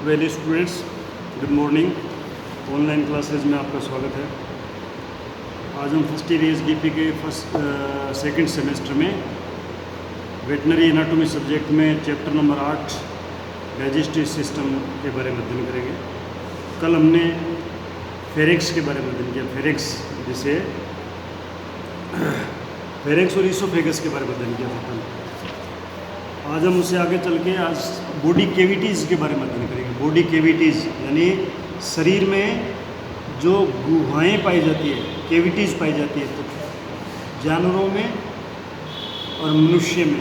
Well students, good morning. Online classes में आपका स्वागत है। आज हम फर्स्ट ईयर एसडीपी के सेकंड सेमेस्टर में वेटनरी एनाटॉमी सब्जेक्ट में चैप्टर नंबर 8 डाइजेस्टिव सिस्टम के बारे में अध्ययन करेंगे। कल हमने फेरेक्स के बारे में अध्ययन किया। फेरेक्स जिसे फेरेक्स और ईसोफेगस के बारे में अध्ययन किया था कल। आज हम उससे आगे चल के आज बॉडी कैविटीज़ के बारे में अध्ययन करेंगे। बॉडी कैविटीज़ यानी शरीर में जो गुहाएं पाई जाती है, कैविटीज़ पाई जाती है। तो जानवरों में और मनुष्य में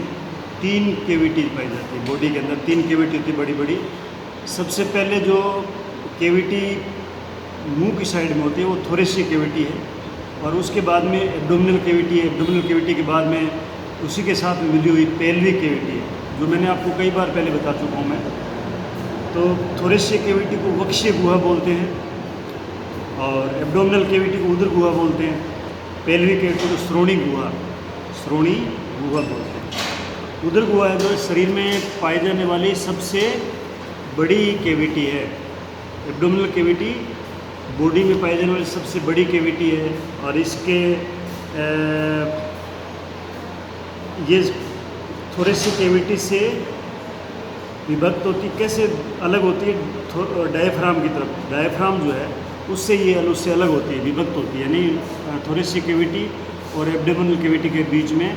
3 कैविटीज़ पाई जाती है। बॉडी के अंदर 3 कैविटी होती है बड़ी बड़ी। सबसे पहले जो कैविटी मुंह की साइड में होती है वो थोरेसिक कैविटी है, और उसके बाद में एब्डोमिनल कैविटी है। एब्डोमिनल कैविटी के बाद में उसी के साथ मिली हुई पेल्विक कैविटी है, जो मैंने आपको कई बार पहले बता चुका हूँ मैं। तो थोरेसिक कैविटी को वक्षीय गुहा बोलते हैं, और एब्डोमिनल कैविटी को उदर गुहा बोलते हैं। पेल्विक कैविटी को श्रोणी गुहा बोलते हैं। उदर गुहा है जो शरीर में पाई जाने वाली सबसे बड़ी कैविटी है। एब्डोमिनल कैविटी बॉडी में पाई जाने वाली सबसे बड़ी कैविटी है, और इसके ये थोरेसिक कैविटी से विभक्त होती, कैसे अलग होती है? डायफ्राम की तरफ। डायफ्राम जो है उससे अलग होती है, विभक्त होती है। यानी थोरेसिक कैविटी और एब्डोमिनल कैविटी के बीच में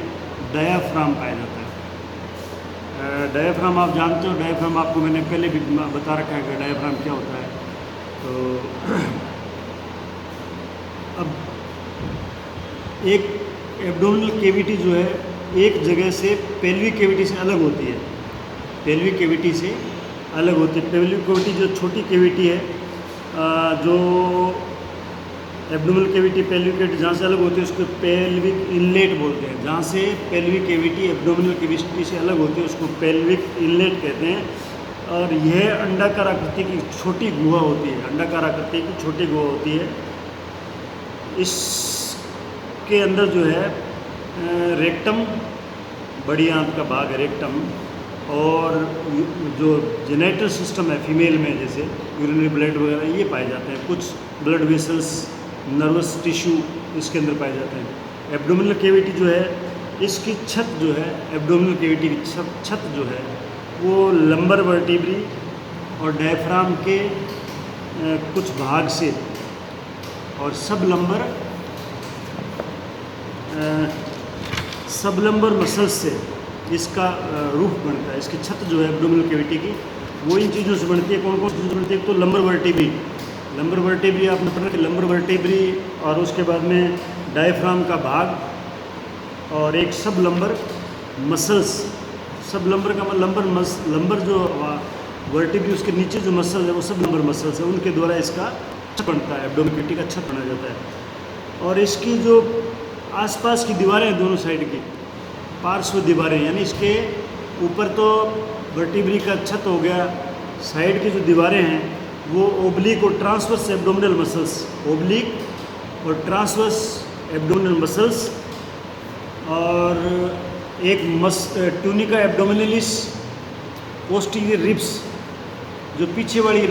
डायाफ्राम पाया जाता है। डायाफ्राम आप जानते हो। डायाफ्राम आपको मैंने पहले भी बता रखा है कि डायाफ्राम क्या होता है। तो अब एक एब्डोमिनल कैविटी जो है एक जगह से पेल्विक कैविटी से अलग होती है। पेल्विक कैविटी से अलग होती है। पेल्विक कैविटी जो छोटी कैविटी है, जो एब्डोमिनल कैविटी पेल्विक कैविटी जहाँ से अलग होती है उसको पेल्विक इनलेट बोलते हैं। जहाँ से पेल्विक कैविटी एब्डोमिनल कैविटी से अलग होती है उसको पेल्विक इनलेट कहते हैं। और यह अंडाकार आकृति की छोटी गुहा होती है। अंडाकार आकृति की छोटी गुहा होती है। इसके अंदर जो है रेक्टम, बड़ी आंत का भाग है रेक्टम, और जो जेनेटल सिस्टम है फीमेल में, जैसे यूरिनरी ब्लड वगैरह ये पाए जाते हैं। कुछ ब्लड वेसल्स, नर्वस टिश्यू इसके अंदर पाए जाते हैं। एब्डोमिनल कैविटी जो है इसकी छत जो है, एब्डोमिनल कैविटी की छत जो है वो लंबर वर्टिब्री और डायफ्राम के कुछ भाग से और सबलंबर मसल्स से इसका रूफ बनता है। इसकी छत जो है एब्डोमिनल कैविटी की वो इन चीज़ों से बनती है। कौन कौन सी चीज़ें बनती है? तो लंबर वर्टिब्री आपने पढ़ा कि लंबर वर्टिब्री, और उसके बाद में डायफ्राम का भाग, और एक सब लंबर मसल्स। सब लंबर का लंबर जो वर्टिब्री उसके नीचे जो मसल है वो सब लंबर मसल्स है, उनके द्वारा इसका छत बनता है। एब्डोमिनल कैविटी का छत बना जाता है। और इसकी जो आसपास की दीवारें हैं, दोनों साइड की पार्श्व दीवारें, यानी इसके ऊपर तो वर्टिब्री का छत हो गया, साइड की जो दीवारें हैं वो ओब्लिक और ट्रांसवर्स एब्डोमिनल मसल्स, ओब्लिक और ट्रांसवर्स एब्डोमिनल मसल्स, और एक ट्यूनिका एब्डोमिनलिस, पोस्टीरियर रिब्स, जो पीछे वाली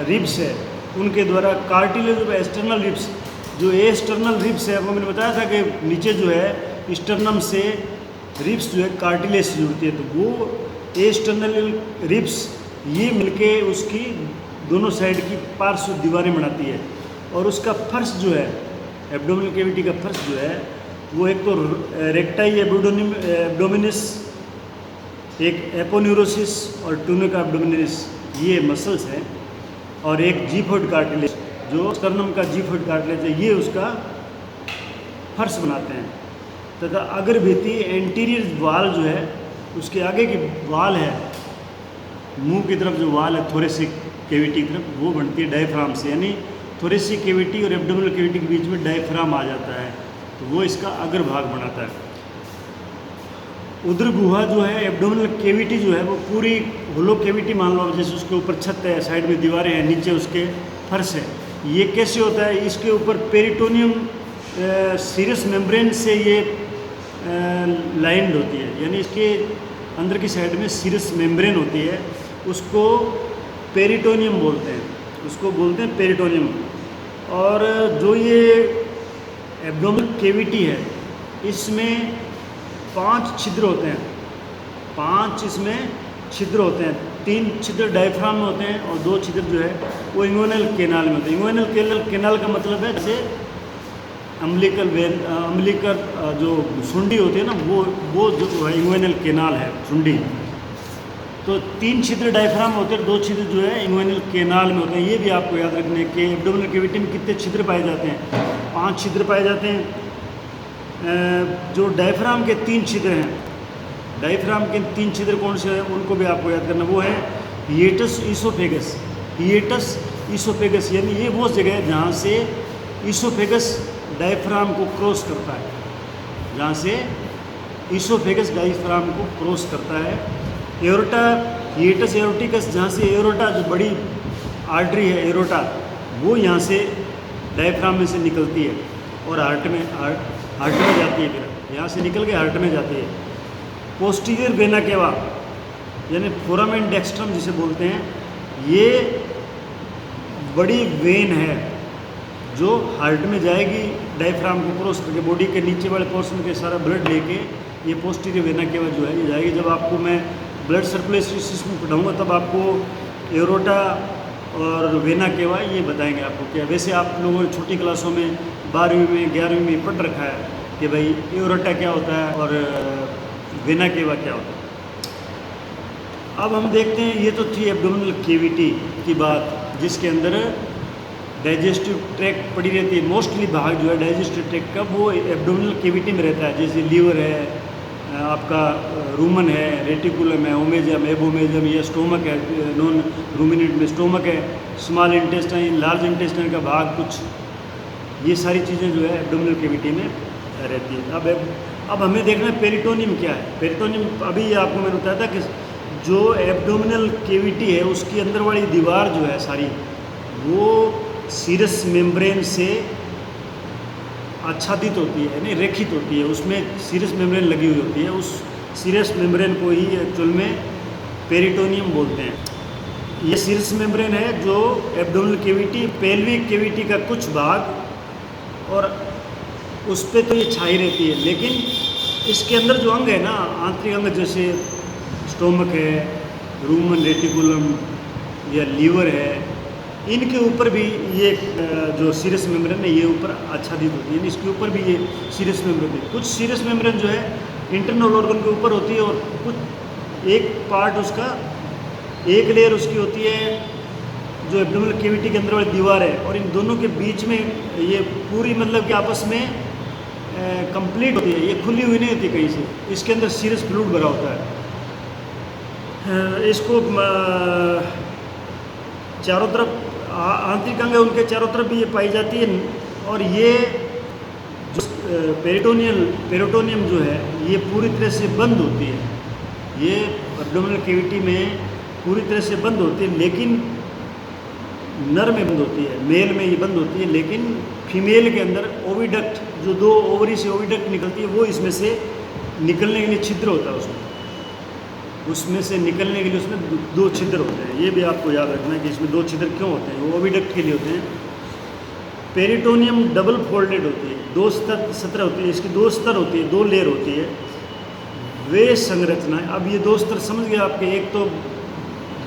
रिब्स है उनके द्वारा, कार्टिलेज ऑफ एक्सटर्नल रिब्स, जो एक्सटर्नल रिब्स है वो मैंने बताया था कि नीचे जो है स्टर्नम से रिब्स जो है कार्टिलेज से जुड़ती है। तो वो एक्सटर्नल रिब्स ये मिलके उसकी दोनों साइड की पार्श्व दीवारें बनाती है। और उसका फर्श जो है, एब्डोमिनल कैविटी का फर्श जो है वो एक तो रेक्टाई एब्डोमिनिस, एक एपोन्यूरोसिस और ट्यूनिका एब्डोमिनलिस, ये मसल्स हैं, और एक जीफॉइड कार्टिलेज जो स्टर्नम का जीफॉइड कार्टिलेज है, ये उसका फर्श बनाते हैं। तथा अगर भित्ति एंटीरियर वाल जो है उसके आगे की वाल है, मुंह की तरफ जो वाल है थोरेसिक कैविटी की तरफ, वो बनती है डायफ्राम से। यानी थोरेसिक कैविटी और एब्डोमिनल कैविटी के बीच में डायफ्राम आ जाता है, तो वो इसका अग्र भाग बनाता है। उदर गुहा जो है, एब्डोमिनल कैविटी जो है वो पूरी होलो कैविटी मान लो, जैसे उसके ऊपर छत है, साइड में दीवारें हैं, नीचे उसके फर्श है। ये कैसे होता है? इसके ऊपर पेरिटोनियम सीरस मेम्ब्रेन से ये लाइंड होती है, यानी इसके अंदर की साइड में सीरस मेम्ब्रेन होती है, उसको पेरिटोनियम बोलते हैं, उसको बोलते हैं पेरिटोनियम। और जो ये एब्डोमिनल कैविटी है, इसमें 5 छिद्र होते हैं, 5 इसमें छिद्र होते हैं। 3 छिद्र डायफ्राम में होते हैं और 2 छिद्र जो है वो इंगुइनल कैनाल में होते हैं। इंगुइनल कैनाल का मतलब है जैसे अम्बिलिकल जो सुंडी होती है ना, वो जो है इंगुइनल कैनाल है, सुंडी। तो 3 छिद्र डायफ्राम होते हैं, 2 छिद्र जो है इंगुइनल कैनाल में होते हैं। ये भी आपको याद रखना है कि एब्डोमिनल कैविटी में कितने छिद्र पाए जाते हैं, 5 छिद्र पाए जाते हैं। जो डायफ्राम के 3 छिद्र हैं, डायफ्राम के 3 छिद्र कौन से हैं उनको भी आपको याद करना। वो है हिएटस ईसोफेगस। हिएटस ईसोफेगस यानी ये वो जगह है जहाँ से ईसोफेगस डायफ्राम को क्रॉस करता है, जहाँ से ईसोफेगस डायफ्राम को क्रॉस करता है। एओर्टा, हिएटस एओर्टिकस, जहाँ से एओर्टा जो बड़ी आर्टरी है एओर्टा, वो यहाँ से डायफ्राम में से निकलती है और हार्ट में जाती है। फिर यहाँ से निकल के हार्ट में जाती है। पोस्टीरियर वेना केवा यानी फोरामेन डेक्स्ट्रम जिसे बोलते हैं, ये बड़ी वेन है जो हार्ट में जाएगी डायफ्राम को क्रॉस करके, बॉडी के नीचे वाले पोर्शन के सारा ब्लड लेके ये पोस्टीरियर वेना केवा जो है ये जाएगी। जब आपको मैं ब्लड सर्कुलेटरी सिस्टम पढ़ाऊँगा तब आपको एओर्टा और वेना केवा ये बताएंगे आपको क्या। वैसे आप लोगों ने छोटी क्लासों में 12वीं में 11वीं में पढ़ रखा है कि भाई एओर्टा क्या होता है और वेना केवा क्या होता है। अब हम देखते हैं, ये तो थी एब्डोमिनल कैविटी की बात, जिसके अंदर डाइजेस्टिव ट्रैक्ट पड़ी रहती है। मोस्टली भाग जो है डाइजेस्टिव ट्रैक्ट का वो एब्डोमिनल कैविटी में रहता है, जैसे लीवर है, आपका रूमन है, रेटिकुलम है, ओमेजम, एबोमेजम, या स्टोमक है, नॉन रूमिनेंट में स्टोमक है, स्मॉल इंटेस्टाइन, लार्ज इंटेस्टाइन का भाग कुछ, ये सारी चीज़ें जो है एब्डोमिनल कैविटी में रहती है। अब हमें देखना है पेरिटोनियम क्या है। पेरिटोनियम अभी आपको मैंने बताया था कि जो एब्डोमिनल कैविटी है उसकी अंदर वाली दीवार जो है सारी, वो सीरस मेम्ब्रेन से आच्छादित होती है, यानी रेखित होती है, उसमें सीरस मेम्ब्रेन लगी हुई होती है। उस सीरस मेम्ब्रेन को ही एक्चुअल में पेरिटोनियम बोलते हैं। ये सीरस मेम्ब्रेन है जो एब्डोमिनल कैविटी, पेल्विक कैविटी का कुछ भाग और उस पर तो ये छाई रहती है, लेकिन इसके अंदर जो अंग है ना, आंतरिक अंग जैसे स्टोमक है, रूमन रेटिकुलम या लीवर है, इनके ऊपर भी ये जो सीरस मेम्ब्रेन है ये ऊपर आच्छादित होती है, यानी इसके ऊपर भी ये सीरस मेम्ब्रेन है। कुछ सीरस मेम्ब्रेन जो है इंटरनल ऑर्गन के ऊपर होती है और कुछ एक पार्ट उसका, एक लेयर उसकी होती है जो एब्डोमिनल कैविटी के अंदर वाली दीवार है, और इन दोनों के बीच में ये पूरी मतलब कि आपस में कंप्लीट होती है, ये खुली हुई नहीं होती कहीं से, इसके अंदर सीरस फ्लूइड भरा होता है। इसको चारों तरफ आंतरिक अंग है उनके चारों तरफ भी ये पाई जाती है। और ये जो पेरिटोनियम जो है ये पूरी तरह से बंद होती है, ये एब्डोमिनल कैविटी में पूरी तरह से बंद होती है, लेकिन नर में बंद होती है, मेल में ये बंद होती है, लेकिन फीमेल के अंदर ओविडक्ट, जो 2 ओवरी से ओविडक्ट निकलती है, वो इसमें से निकलने के लिए छिद्र होता है, उसमें से निकलने के लिए उसमें 2 छिद्र होते हैं। ये भी आपको याद रखना है कि इसमें 2 छिद्र क्यों होते हैं, वो ओविडक्ट के लिए होते हैं। पेरिटोनियम डबल फोल्डेड होती है, 2 सत्र होती है, इसकी 2 स्तर होती है, 2 लेयर होती है। वे संरचना, अब ये 2 स्तर समझ गए आपके, एक तो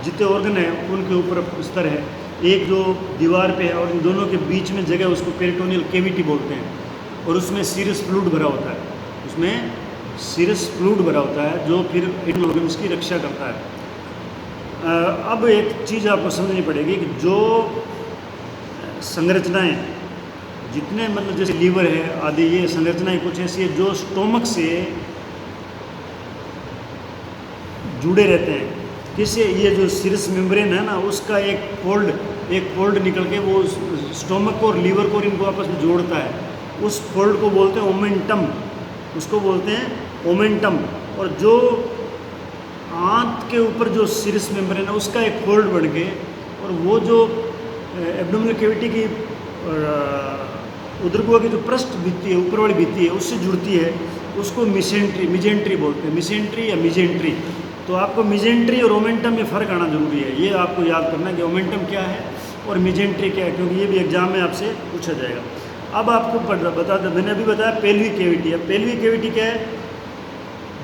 जितने ऑर्गन है उनके ऊपर स्तर है, एक जो दीवार पे है, और इन दोनों के बीच में जगह उसको पेरिटोनियल कैविटी बोलते हैं, और उसमें सीरस फ्लूइड भरा होता है, उसमें सीरस फ्लूइड भरा होता है जो फिर इंटरनल ऑर्गन्स की रक्षा करता है। अब एक चीज़ आपको समझनी पड़ेगी कि जो संरचनाएं जितने मतलब जैसे लीवर है आदि, ये संरचनाएं कुछ ऐसी है जो स्टोमक से जुड़े रहते हैं। किससे? ये जो सीरस मेम्ब्रेन है ना, उसका एक फोल्ड निकल के वो स्टोमक को और लीवर को और इनको आपस में जोड़ता है, उस फोल्ड को बोलते हैं ओमेंटम, उसको बोलते हैं ओमेंटम। और जो आंत के ऊपर जो सीरस मेम्ब्रेन है उसका एक फोल्ड बन के, और वो जो एब्डोमिनल कैविटी की उदरगुहा की जो पृष्ठ भित्ति है, ऊपर वाली भित्ति है, उससे जुड़ती है, उसको मिजेंट्री बोलते हैं, मिजेंट्री या मिजेंट्री। तो आपको मिजेंट्री और ओमेंटम में फ़र्क आना जरूरी है, ये आपको याद करना कि ओमेंटम क्या है और मिजेंट्री क्या है, क्योंकि ये भी एग्जाम में आपसे पूछा जाएगा। अब आपको बता दें, मैंने अभी बताया पेल्विक कैविटी है। पेल्विक कैविटी क्या है?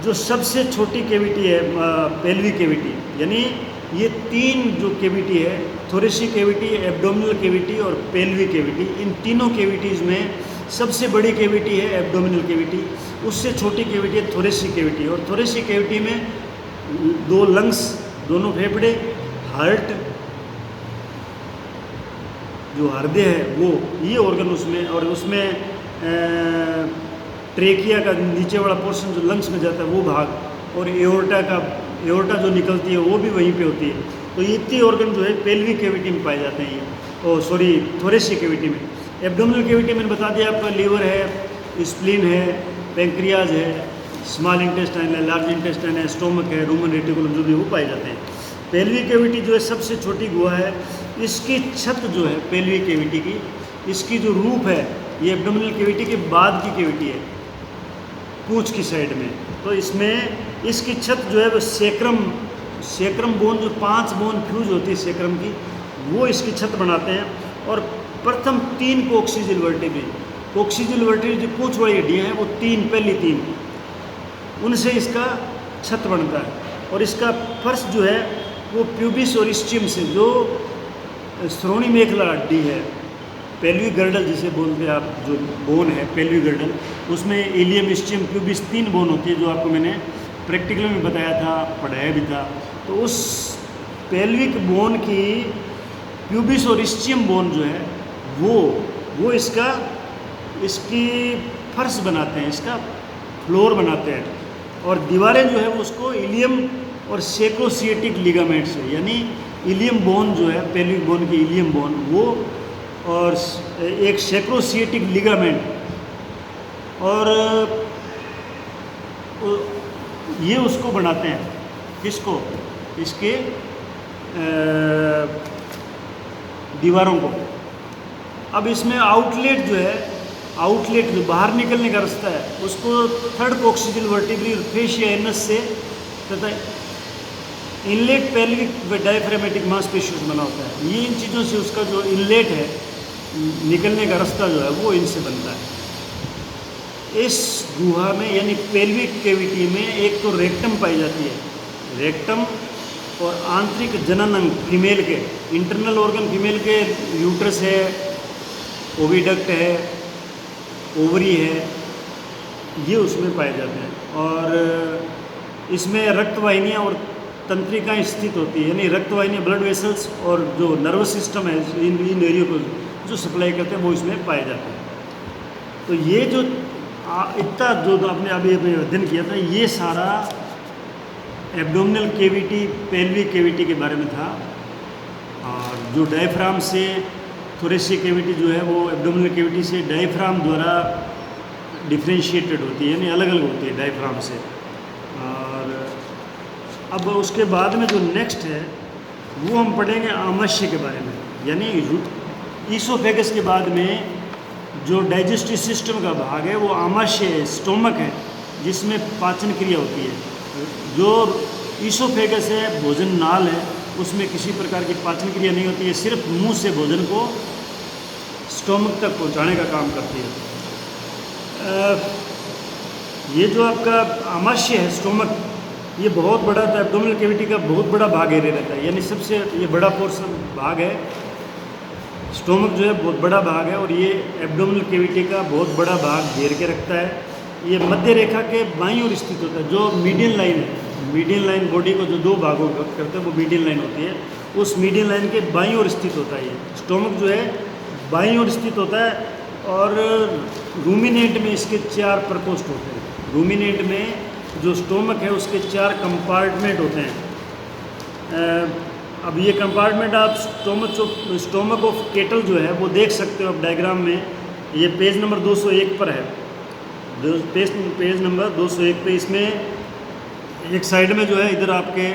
जो सबसे छोटी कैविटी है पेल्विक कैविटी, यानी ये तीन जो कैविटी है, थोरेसिक कैविटी, एब्डोमिनल कैविटी और पेल्विक कैविटी, इन तीनों कैविटीज़ में सबसे बड़ी कैविटी है एब्डोमिनल कैविटी, उससे छोटी कैविटी है थोरेसिक कैविटी। और थोरेसिक कैविटी में दो लंग्स, दोनों फेफड़े, हार्ट, जो हृदय है वो, ये ऑर्गन उसमें, और उसमें ट्रेकिया का नीचे वाला पोर्शन जो लंग्स में जाता है वो भाग, और एओर्टा जो निकलती है वो भी वहीं पे होती है। तो ये इतनी ऑर्गन जो है पेल्विक कैविटी में पाए जाते हैं, ये थोरेसिक कैविटी में। एब्डोमिनल कैविटी मैंने बता दिया आपका, लीवर है, स्प्लीन है, पेंक्रियाज है, स्मॉल इंटेस्टाइन है, लार्ज इंटेस्टाइन है, स्टोमक है, रूमन रेटिकुलम, जो भी वो पाए जाते हैं। पेल्विक कैविटी जो है सबसे छोटी गुहा है, इसकी छत जो है पेल्विक कैविटी की, इसकी जो रूप है ये एब्डोमिनल कैविटी के बाद की कैविटी है, पूंछ की साइड में। तो इसमें इसकी छत जो है वो सेक्रम बोन, जो 5 बोन फ्यूज होती है सेक्रम की, वो इसकी छत बनाते हैं। और प्रथम 3 कोक्सीजियल वर्टेब्रे, कोक्सीजियल वर्टेब्रे जो पूंछ वाली हड्डियाँ हैं वो पहली 3, उनसे इसका छत बनता है। और इसका फर्श जो है वो प्यूबिस और स्चिम से, जो श्रोणी मेखला हड्डी है, पेल्विक गर्डल जिसे बोलते हैं आप, जो बोन है पेल्विक गर्डल, उसमें इलियम, स्चिम, प्यूबिस 3 बोन होती है, जो आपको मैंने प्रैक्टिकल में बताया था, पढ़ाया भी था। तो उस पेल्विक बोन की प्यूबिस और स्चिम बोन जो है वो इसकी फर्श बनाते हैं, इसका फ्लोर बनाते हैं। और दीवारें जो है वो उसको इलियम और सेक्रोसिएटिक लिगामेंट से, यानी इलियम बोन जो है पेल्विक बोन की इलियम बोन वो, और एक सेक्रोसिएटिक लिगामेंट, और ये उसको बनाते हैं, किसको? इसके दीवारों को। अब इसमें आउटलेट जो है, आउटलेट जो बाहर निकलने का रास्ता है, उसको थर्ड कोक्सीजियल वर्टिब्री और फेशिया एनस से तथा इनलेट पेल्विक व डायफ्रामेटिक मांसपेशियों से बना होता है। ये इन चीज़ों से उसका जो इनलेट है, निकलने का रास्ता जो है वो इनसे बनता है। इस गुहा में यानी पेल्विक कैविटी में एक तो रेक्टम पाई जाती है, रेक्टम और आंतरिक जनन अंग फीमेल के, इंटरनल ऑर्गन फीमेल के, यूट्रस है, ओविडक्ट है, ओवरी है, ये उसमें पाए जाते हैं। और इसमें रक्तवाहिनियाँ और तंत्रिकाएँ स्थित होती है, यानी रक्तवाहिनियाँ, ब्लड वेसल्स, और जो नर्वस सिस्टम है इन एरियो को जो सप्लाई करते हैं वो इसमें पाए जाते हैं। तो ये जो इतना जो आपने अभी अध्ययन किया था, ये सारा एब्डोमिनल कैविटी, पेल्विक कैविटी के बारे में था। और जो डायफ्राम से थोरेसिक कैविटी जो है वो एब्डोमिनल कैविटी से डायफ्राम द्वारा डिफ्रेंशिएटेड होती है, यानी अलग अलग होती है डायफ्राम से। और अब उसके बाद में जो नेक्स्ट है वो हम पढ़ेंगे आमाशय के बारे में, यानी ईसोफेगस के बाद में जो डाइजेस्टिव सिस्टम का भाग है वो आमाशय है, स्टोमक है, जिसमें पाचन क्रिया होती है। जो ईसोफेगस है, भोजन नाल है, उसमें किसी प्रकार की पाचन क्रिया नहीं होती है, सिर्फ मुंह से भोजन को स्टोमक तक पहुंचाने का काम करती है। ये जो आपका आमाशय है, स्टोमक, ये बहुत बड़ा था, एब्डोमिनल कैविटी का बहुत बड़ा भाग एरिया रहता है, यानी सबसे ये बड़ा पोर्शन भाग है। स्टोमक जो है बहुत बड़ा भाग है, और ये एब्डोमिनल कैविटी का बहुत बड़ा भाग घेर के रखता है। ये मध्य रेखा के बाईं ओर स्थित होता है। जो मीडियन लाइन है, मीडियन लाइन बॉडी को जो 2 भागों करते हैं वो मीडियन लाइन होती है, उस मीडियन लाइन के बाईं ओर स्थित होता है। ये स्टोमक जो है बाईं ओर स्थित होता है। और रूमिनेंट में इसके 4 प्रकोष्ठ होते हैं। रूमिनेंट में जो स्टोमक है उसके 4 कंपार्टमेंट होते हैं। अब ये कंपार्टमेंट आप स्टोमक ऑफ केटल जो है वो देख सकते हो आप डायग्राम में, ये पेज नंबर 201 पर है। पेज नंबर 201 पे इसमें एक साइड में जो है इधर आपके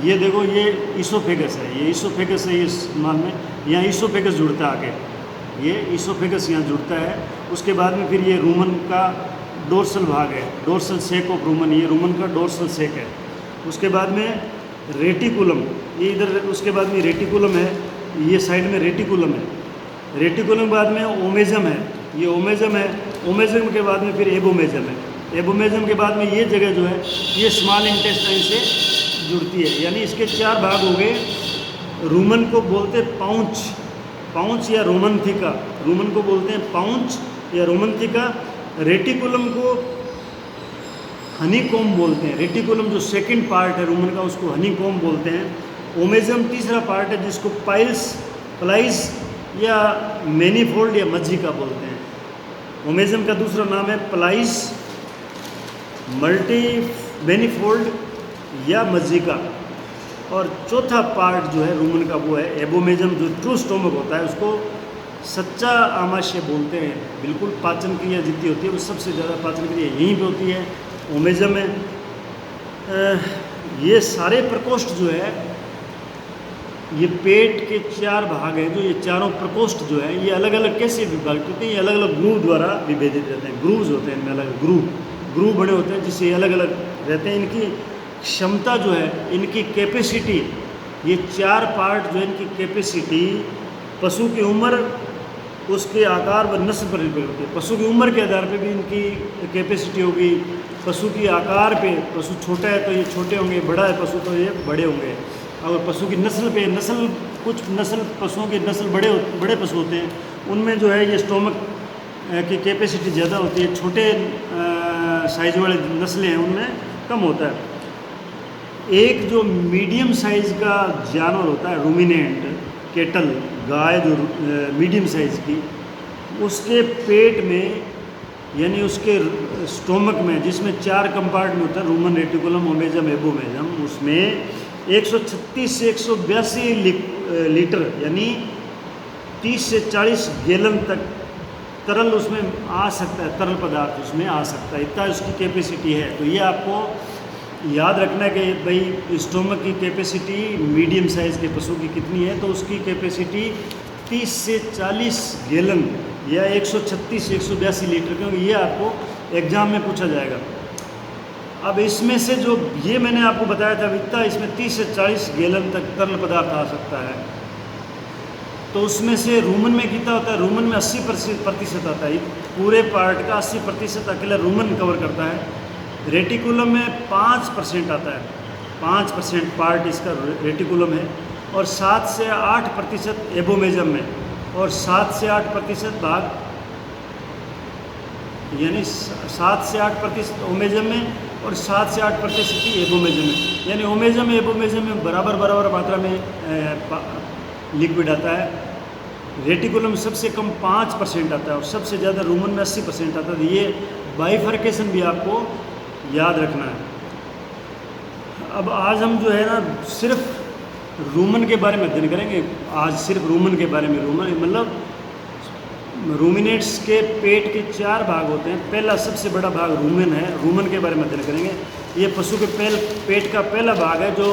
ये देखो, ये ईसोफेगस है, ये ईसोफेगस है, इस मान में यहाँ ईसोफेगस जुड़ता है आगे, ये ईसोफेगस यहाँ जुड़ता है। उसके बाद में फिर ये रूमन का डोर्सल भाग है, डोर्सल सेक ऑफ रूमन, ये रूमन का डोर्सल सेक है। उसके बाद में रेटिकुलम, ये इधर, उसके बाद में रेटिकुलम है, ये साइड में रेटिकुलम है। रेटिकुलम के बाद में ओमेजम है, ये ओमेजम है। ओमेजम के बाद में फिर एबोमेजम है। एबोमेजम के बाद में ये जगह जो है ये स्मॉल इंटेस्टाइन से जुड़ती है। यानी इसके 4 भाग हो गए। रूमन को बोलते पाउंच, पाउंच या रोमनथिका, रूमन को बोलते हैं पाउंच या रोमनथिका। रेटिकुलम को हनीकॉम्ब बोलते हैं। रेटिकुलम जो सेकंड पार्ट है रूमन का उसको हनीकॉम्ब बोलते हैं। ओमेजम तीसरा पार्ट है जिसको प्लाइस या मैनीफोल्ड या मज्जिका बोलते हैं। ओमेजम का दूसरा नाम है प्लाइस, मल्टी मैनीफोल्ड या मज्जिका। और चौथा पार्ट जो है रूमन का वो है एबोमेजम, जो ट्रू स्टोमक होता है उसको सच्चा आमाशय बोलते हैं। बिल्कुल पाचन क्रिया जितनी होती है वो सबसे ज़्यादा पाचन क्रिया यहीं पे होती है, ओमेजम में। ये सारे प्रकोष्ठ जो है ये पेट के 4 भाग हैं, जो ये चारों प्रकोष्ठ जो है ये अलग अलग कैसे विभाजित होते हैं, ये अलग अलग ग्रूव द्वारा विभेदित रहते हैं। ग्रूव्स होते हैं इनमें, अलग ग्रूव बने होते हैं जिससे अलग अलग रहते हैं। इनकी क्षमता जो है, इनकी कैपेसिटी, ये 4 पार्ट जो है इनकी कैपेसिटी पशु की उम्र, उसके आकार व नस्ल पर निर्भर होती है। पशु की उम्र के आधार पे भी इनकी कैपेसिटी होगी, पशु की आकार पे, पशु छोटा है तो ये छोटे होंगे, बड़ा है पशु तो ये बड़े होंगे। और पशु की नस्ल पे, कुछ नस्ल पशुओं की नस्ल बड़े पशु होते हैं, उनमें जो है ये स्टोमक की कैपेसिटी ज़्यादा होती है। छोटे साइज वाले नस्लें हैं उनमें कम होता है। एक जो मीडियम साइज़ का जानवर होता है रूमिनेंट, केटल, गाय जो मीडियम साइज़ की, उसके पेट में यानी उसके स्टोमक में, जिसमें 4 कंपार्टमेंट होता है रूमन, रेटिकुलम, ओमेजम, एबोमेजम, उसमें 136 से 182 लीटर यानी 30 से 40 गैलन तक तरल उसमें आ सकता है, तरल पदार्थ उसमें आ सकता है, इतना उसकी कैपेसिटी है। तो ये आपको याद रखना है कि भाई स्टोमक की कैपेसिटी मीडियम साइज़ के पशु की कितनी है, तो उसकी कैपेसिटी 30 से 40 गैलन या 136 से 182 लीटर, क्योंकि ये आपको एग्ज़ाम में पूछा जाएगा। अब इसमें से जो ये मैंने आपको बताया था इतना, इसमें 30 से 40 गैलन तक तरल पदार्थ आ सकता है। तो उसमें से रूमन में कितना होता है, रूमन में 80% आता है, पूरे पार्ट का 80% अकेला रूमन कवर करता है। रेटिकुलम में 5% आता है, 5% पार्ट इसका रेटिकुलम है, और 7 से 8% एबोमेजम में, और 7 से 8% भाग यानी 7 से 8% ओमेजम में, और 7 से 8% ही एबोमेजम में। यानी ओमेजम एबोमेजम में बराबर मात्रा में लिक्विड आता है। रेटिकुलम सबसे कम 5% आता है और सबसे ज़्यादा रूमन में 80% आता है। ये बाइफर्केशन भी आपको याद रखना है। अब आज हम जो है ना सिर्फ रूमन के बारे में अध्ययन करेंगे। आज सिर्फ रूमन के बारे में, रूमन मतलब रूमिनेट्स के पेट के 4 भाग होते हैं। पहला सबसे बड़ा भाग रूमन है, रूमन के बारे में अध्ययन करेंगे। ये पशु के पेट का पहला भाग है जो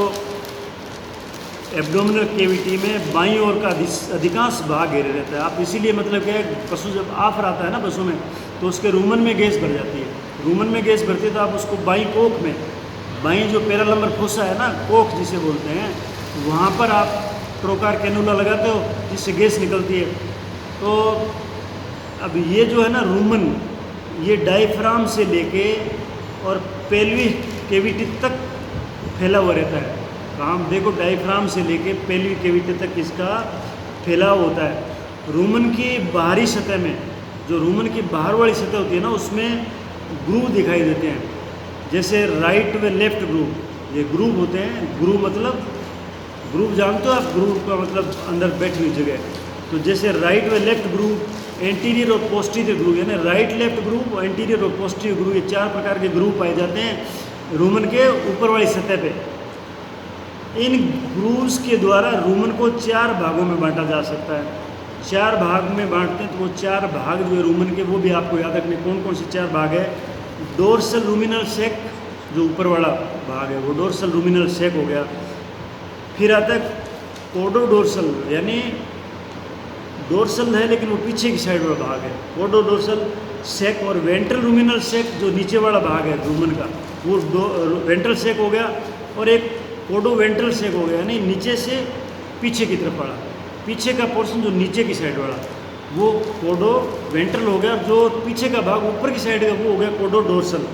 एब्डोमिनल केविटी में बाईं ओर का अधिकांश भाग घेरे रहता है। आप इसीलिए मतलब क्या है, पशु जब आफर आता है ना पशु में, तो उसके रूमन में गैस भर जाती है। रूमन में गैस भरती है तो आप उसको बाईं कोख में, बाईं जो पैरालंबर फोसा है ना, कोख जिसे बोलते हैं, वहाँ पर आप ट्रोकार कैनुला लगाते हो जिससे गैस निकलती है। तो अब ये जो है ना रूमन, ये डायफ्राम से लेके और पेल्विक केविटी तक फैला हुआ रहता है। काम देखो, डायफ्राम से लेके पेल्विक केविटी तक इसका फैलाव होता है। रूमन की बाहरी सतह में, जो रूमन की बाहर वाली सतह होती है ना, उसमें ग्रूव दिखाई देते हैं, जैसे राइट व लेफ्ट ग्रूव। ये ग्रूव होते हैं। ग्रूव मतलब, ग्रूव जानते हो आप, ग्रूव का मतलब अंदर बैठी हुई जगह। तो जैसे राइट व लेफ्ट ग्रूव, एंटीरियर और पोस्टीरियर ग्रूव, यानी राइट लेफ्ट ग्रूव, एंटीरियर और पोस्टीरियर ग्रूव, ये 4 प्रकार के ग्रूव पाए जाते हैं रूमन के ऊपर वाली सतह पे। इन ग्रूव्स के द्वारा रूमन को 4 भागों में बांटा जा सकता है। 4 भाग में बांटते हैं, तो वो 4 भाग जो है रूमन के, वो भी आपको याद रखने। कौन कौन से 4 भाग है? डोर्सल रूमिनल सेक, जो ऊपर वाला भाग है वो डोर्सल रूमिनल सेक हो गया। फिर आता है कोडोडोर्सल, यानी डोर्सल है लेकिन वो पीछे की साइड वाला भाग है। कोडोडोर्सल सेक और वेंट्रल रूमिनल सेक जो नीचे वाला भाग है रूमन का, वो वेंट्रल सेक हो गया, और एक कोडो वेंट्रल सेक हो गया, यानी नीचे से पीछे की तरफ वाला, पीछे का पोर्शन जो नीचे की साइड वाला वो कोडो वेंट्रल हो गया, जो पीछे का भाग ऊपर की साइड का वो हो गया कोडो डोर्सल।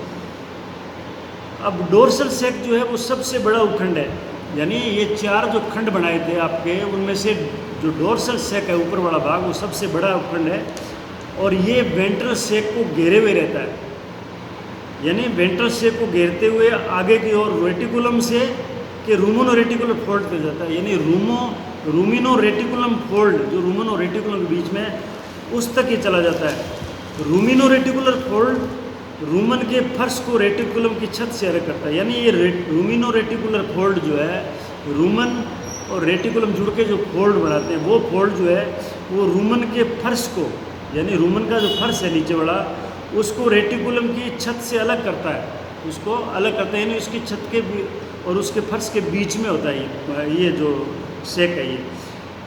अब डोर्सल सेक जो है वो सबसे बड़ा उपखंड है, यानी ये 4 जो खंड बनाए थे आपके, उनमें से जो डोर्सल सेक है ऊपर वाला भाग वो सबसे बड़ा उपखंड है, और ये वेंट्रल सेक को घेरे हुए रहता है, यानी वेंट्रल सेक को घेरते हुए आगे की ओर रेटिकुलम से के रूमिनो रेटिकुलर फोल्ड पे जाता है, यानी रूमिनो रेटिकुलम फोल्ड जो रूमिनो रेटिकुलम के बीच में उस तक ही चला जाता है। रूमिनो रेटिकुलर फोल्ड रूमन के फर्श को रेटिकुलम की छत से अलग करता है, यानी ये रूमिनो रेटिकुलर फोल्ड जो है रूमन और रेटिकुलम जुड़ के जो फोल्ड बनाते हैं, वो फोल्ड जो है वो रूमन के फर्श को, यानी रूमन का जो फर्श है नीचे वाला, उसको रेटिकुलम की छत से अलग करता है, उसको अलग करता है, यानी उसकी छत के और उसके फर्श के बीच में होता है ये जो सेक है।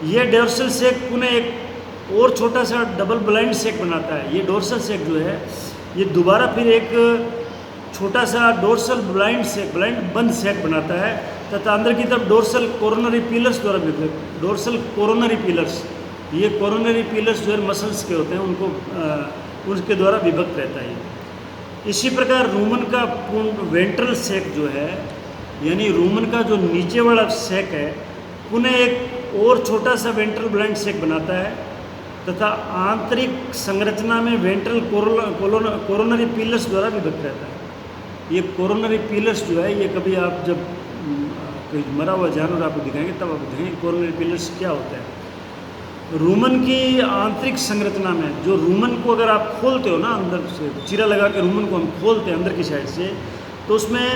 ये डोर्सल सेक पुनः एक और छोटा सा डबल ब्लाइंड सेक बनाता है। ये डोर्सल सेक जो है ये दोबारा फिर एक छोटा सा डोर्सल ब्लाइंड बंद सेक बनाता है, तथा अंदर की तरफ डोर्सल कोरोनरी पिलर्स द्वारा विभक्त, डोर्सल कोरोनरी पिलर्स, ये कोरोनरी पिलर्स जो है मसल्स के होते हैं, उनको उसके द्वारा विभक्त रहता है। इसी प्रकार रूमन का पूर्ण वेंट्रल सेक जो है, यानी रूमन का जो नीचे वाला सेक है, पुनः एक और छोटा सा वेंट्रल ब्लाइंड सेक बनाता है, तथा आंतरिक संरचना में वेंट्रल कोरोनरी पिलर्स द्वारा विभक्त रहता है। ये कोरोनरी पिलर्स जो है, ये कभी आप जब कोई मरा हुआ जानवर आपको दिखाएंगे तब आप दिखाएंगे कोरोनरी पिलर्स क्या होता है। रूमन की आंतरिक संरचना में जो रूमन को अगर आप खोलते हो ना अंदर से, चीरा लगा के रूमन को हम खोलते हैं अंदर की साइड से, तो उसमें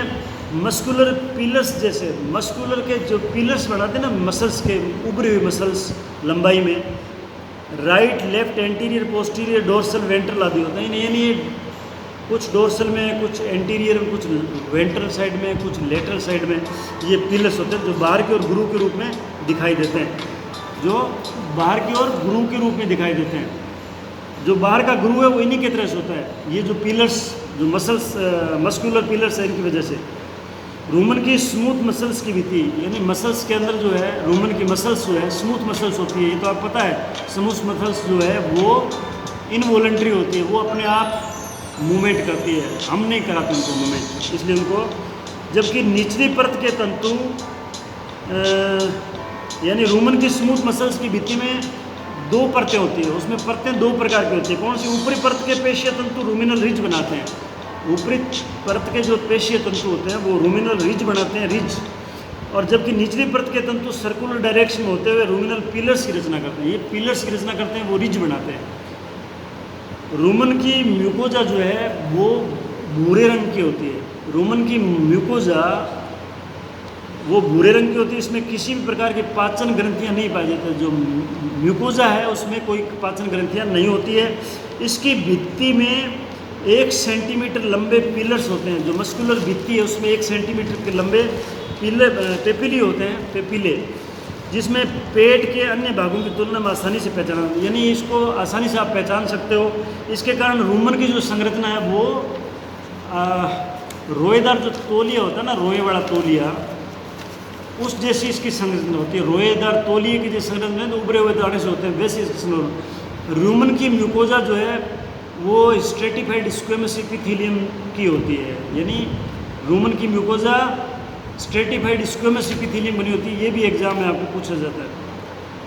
मस्कुलर पिलर्स जैसे मस्कुलर के जो पिलर्स बनाते हैं ना, मसल्स के उभरी हुई मसल्स लंबाई में, right left anterior posterior dorsal ventral आदि होते हैं, यानी कुछ डोर्सल में, कुछ एंटीरियर में, कुछ वेंट्रल साइड में, कुछ लेटरल साइड में ये पिलर्स होते हैं, जो बाहर की ओर गुरु के रूप में दिखाई देते हैं, जो बाहर की ओर गुरु के रूप में दिखाई देते हैं। जो बाहर का गुरु है वो इन्हीं की तरह से होता है। ये जो पिलर्स, जो मसल्स, मस्कुलर पिलर्स है, इनकी वजह से रूमन की स्मूथ मसल्स की भी थी, यानी मसल्स के अंदर जो है रूमन की मसल्स जो है स्मूथ मसल्स होती है। ये तो आप पता है, स्मूथ मसल्स जो है वो इनवॉलंटरी होती है, वो अपने आप मूवमेंट करती है, हम नहीं कराते उनको मूवमेंट, इसलिए उनको। जबकि निचली परत के तंतु यानी रूमन की स्मूथ मसल्स की भित्ति में 2 परतें होती है, उसमें परतें 2 प्रकार की होती है। कौन सी? ऊपरी परत के पेशीय तंतु रूमिनल रिज बनाते हैं, ऊपरी परत के जो पेशीय तंतु होते हैं वो रूमिनल रिज बनाते हैं, रिज। और जबकि निचली परत के तंतु सर्कुलर डायरेक्शन में होते हुए रूमिनल पिलर्स की रचना करते हैं, ये पिलर्स की रचना करते हैं, वो रिज बनाते हैं। रूमन की म्यूकोजा जो है वो भूरे रंग की होती है। रूमन की म्यूकोजा वो भूरे रंग की होती है, इसमें किसी भी प्रकार की पाचन ग्रंथियां नहीं पाई जाती। जो म्यूकोजा है उसमें कोई पाचन ग्रंथियां नहीं होती है। इसकी भित्ति में 1 सेंटीमीटर लंबे पिलर्स होते हैं। जो मस्कुलर भित्ति है उसमें 1 सेंटीमीटर के लंबे पेपिली होते हैं, पेपिले, जिसमें पेट के अन्य भागों की तुलना में आसानी से पहचाना, यानी इसको आसानी से आप पहचान सकते हो। इसके कारण रूमन की जो संरचना है वो रोएदार जो तौलिया होता है ना, रोए वाला तौलिया, उस जैसी इसकी संरचना होती है। रोएदार तौलिए की जैसी संरचना है तो उभरे हुए दाने से होते हैं, वैसे इसकी संरचना। रूमन की म्यूकोजा जो है वो स्ट्रेटिफाइड स्क्वेमस एपिथेलियम की होती है, यानी रूमन की म्यूकोजा स्ट्रेटिफाइड स्क्वेमस एपिथेलियम बनी होती है। ये भी एग्जाम में आपको पूछा जाता है।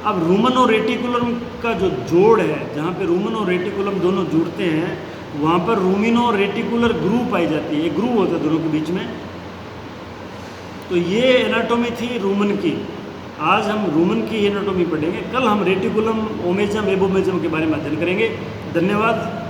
अब रूमन और रेटिकुलम का जो जोड़ है, जहाँ पे रूमन और रेटिकुलम दोनों जुड़ते हैं, वहाँ पर रूमिनो रेटिकुलर ग्रूव पाई जाती है। ग्रूव होता है दोनों के बीच में। तो ये एनाटॉमी थी रूमन की। आज हम रूमन की एनाटॉमी पढ़ेंगे, कल हम रेटिकुलम, ओमेजम, एबोमेजम के बारे में अध्ययन करेंगे। धन्यवाद।